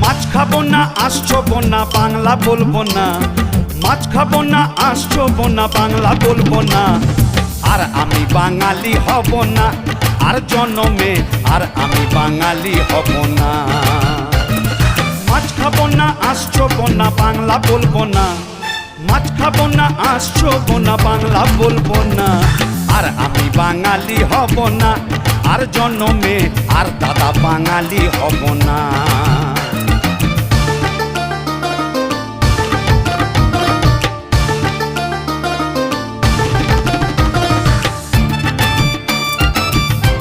মাছ খাবো না আসছো না বাংলা বলবো না, মাছ খাবো না আসছো না বাংলা বলবো না। আর আমি বাঙালি হব না আর জন্মে, আর আমি বাঙালি হব না। মাছ খাবো না আসছো না বাংলা বলবো না, মাছ খাবো না আসছো না বাংলা বলবো না। আর আমি বাঙালি হব না আর জন্মে, আর দাদা বাঙালি হব না।